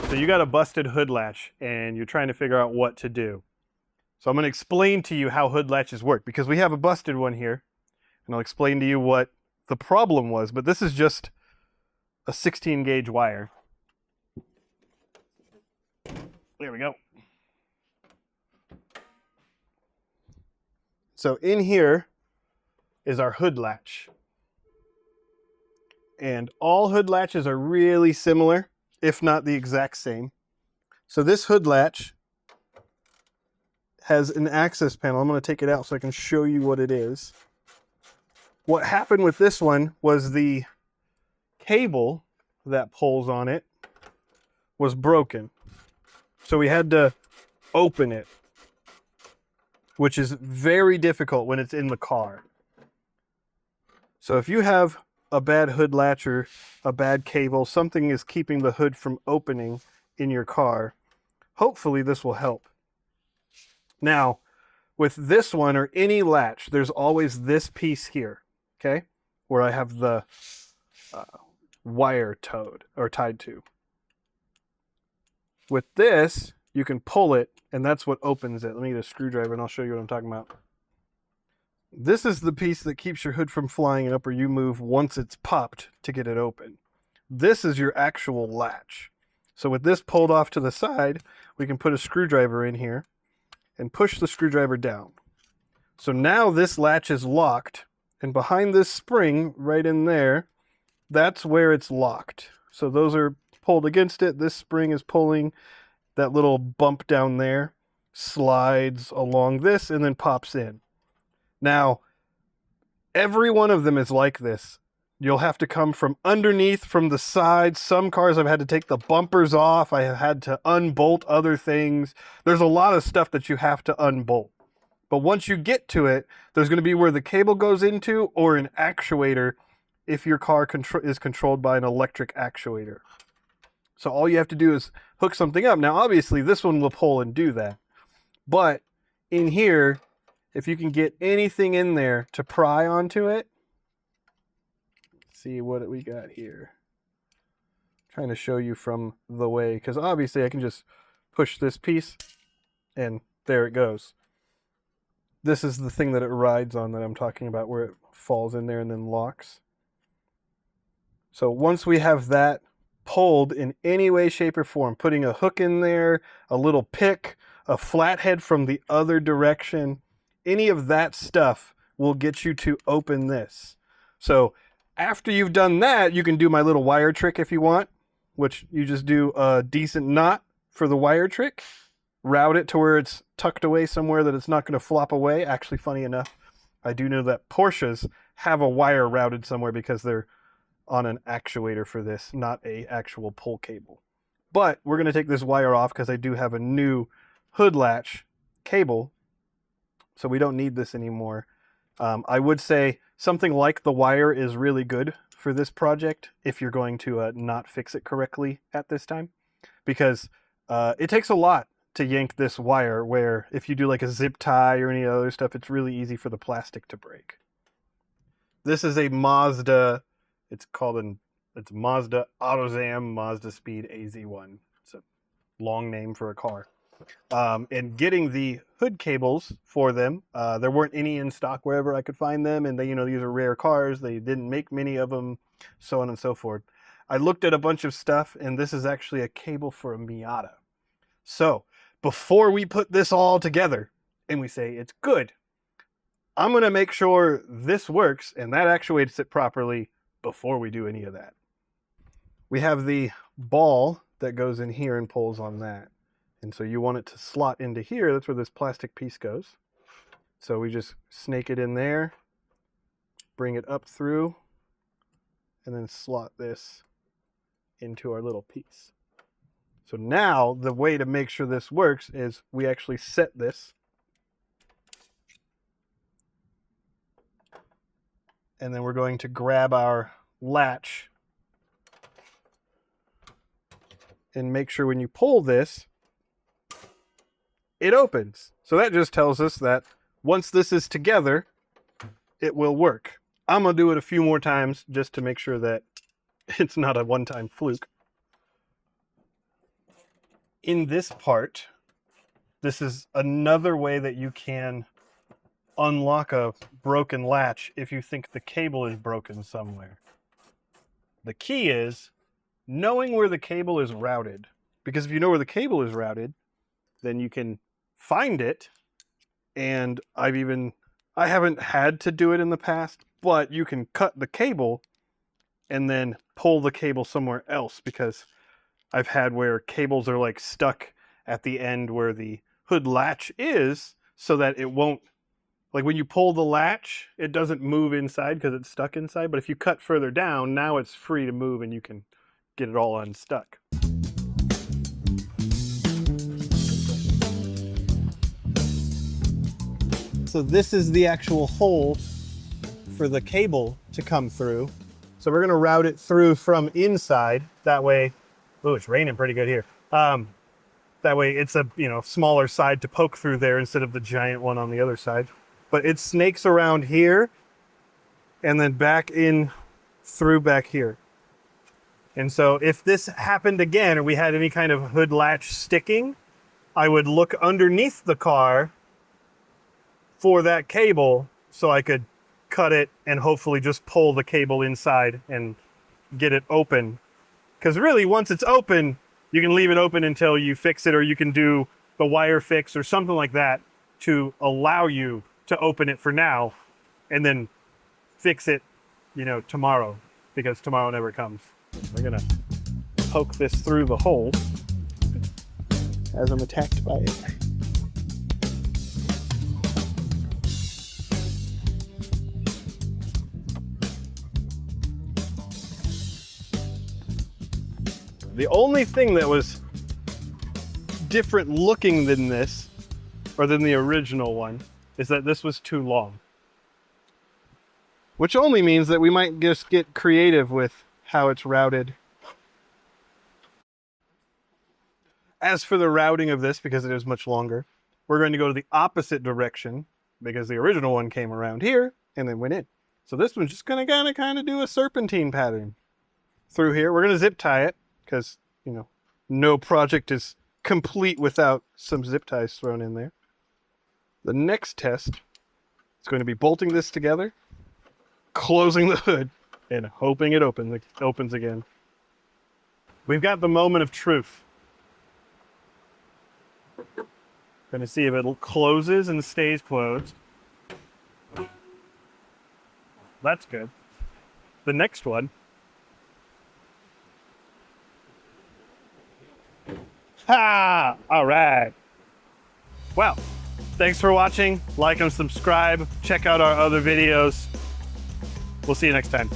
So you got a busted hood latch and you're trying to figure out what to do. So I'm going to explain to you how hood latches work because we have a busted one here, and I'll explain to you what the problem was, but this is just a 16 gauge wire. There we go. So in here is our hood latch. And all hood latches are really similar, if not the exact same. So this hood latch has an access panel. I'm going to take it out so I can show you what it is. What happened with this one was the cable that pulls on it was broken. So we had to open it, which is very difficult when it's in the car. So if you have a bad hood latch or a bad cable, something is keeping the hood from opening in your car, hopefully this will help. Now, with this one or any latch, there's always this piece here, okay, where I have the wire tied to. With this, you can pull it, and that's what opens it. Let me get a screwdriver, and I'll show you what I'm talking about. This is the piece that keeps your hood from flying up or you move once it's popped to get it open. This is your actual latch. So with this pulled off to the side, we can put a screwdriver in here and push the screwdriver down. So now this latch is locked, and behind this spring right in there, that's where it's locked. So those are pulled against it. This spring is pulling. That little bump down there slides along this and then pops in. Now, every one of them is like this. You'll have to come from underneath, from the sides. Some cars I've had to take the bumpers off. I have had to unbolt other things. There's a lot of stuff that you have to unbolt. But once you get to it, there's going to be where the cable goes into or an actuator if your car is controlled by an electric actuator. So all you have to do is hook something up. Now, obviously, this one will pull and do that. But in here, if you can get anything in there to pry onto it, let's see what we got here. I'm trying to show you from the way, because obviously I can just push this piece and there it goes. This is the thing that it rides on that I'm talking about, where it falls in there and then locks. So once we have that pulled in any way, shape, or form, putting a hook in there, a little pick, a flathead from the other direction, any of that stuff will get you to open this. So after you've done that, you can do my little wire trick if you want, which you just do a decent knot for the wire trick, route it to where it's tucked away somewhere that it's not going to flop away. Actually, funny enough, I do know that Porsches have a wire routed somewhere because they're on an actuator for this, not a actual pull cable. But we're going to take this wire off because I do have a new hood latch cable, so we don't need this anymore. I would say something like the wire is really good for this project if you're going to not fix it correctly at this time, because it takes a lot to yank this wire, where if you do like a zip tie or any other stuff, it's really easy for the plastic to break. This is a Mazda. It's Mazda AutoZam Mazda Speed AZ1. It's a long name for a car. And getting the hood cables for them, there weren't any in stock wherever I could find them, and these are rare cars. They didn't make many of them, so on and so forth. I looked at a bunch of stuff, and this is actually a cable for a Miata. So before we put this all together and we say it's good, I'm going to make sure this works and that actuates it properly before we do any of that. We have the ball that goes in here and pulls on that. And so you want it to slot into here. That's where this plastic piece goes. So we just snake it in there, bring it up through, and then slot this into our little piece. So now the way to make sure this works is we actually set this. And then we're going to grab our latch and make sure when you pull this, it opens. So that just tells us that once this is together, it will work. I'm going to do it a few more times just to make sure that it's not a one-time fluke. in this part, this is another way that you can unlock a broken latch if you think the cable is broken somewhere. The key is knowing where the cable is routed, because if you know where the cable is routed, then you can find it. And I haven't had to do it in the past, but you can cut the cable and then pull the cable somewhere else, because I've had where cables are like stuck at the end where the hood latch is, so that it won't, like when you pull the latch, it doesn't move inside because it's stuck inside. But if you cut further down, now it's free to move and you can get it all unstuck. So this is the actual hole for the cable to come through. So we're gonna route it through from inside. That way, oh, it's raining pretty good here. That way it's a smaller side to poke through there instead of the giant one on the other side. But it snakes around here and then back in through back here. And so if this happened again, or we had any kind of hood latch sticking, I would look underneath the car for that cable so I could cut it and hopefully just pull the cable inside and get it open. Because really, once it's open, you can leave it open until you fix it, or you can do the wire fix or something like that to allow you to open it for now and then fix it, tomorrow, because tomorrow never comes. We're gonna poke this through the hole as I'm attacked by it. The only thing that was different looking than this, or than the original one, is that this was too long. Which only means that we might just get creative with how it's routed. As for the routing of this, because it is much longer, we're going to go to the opposite direction, because the original one came around here and then went in. So this one's just going to kind of do a serpentine pattern through here. We're going to zip tie it, because, no project is complete without some zip ties thrown in there. The next test is going to be bolting this together, closing the hood, and hoping it opens again. We've got the moment of truth. Going to see if it closes and stays closed. That's good. The next one. Ha! All right. Well, thanks for watching. Like and subscribe. Check out our other videos. We'll see you next time.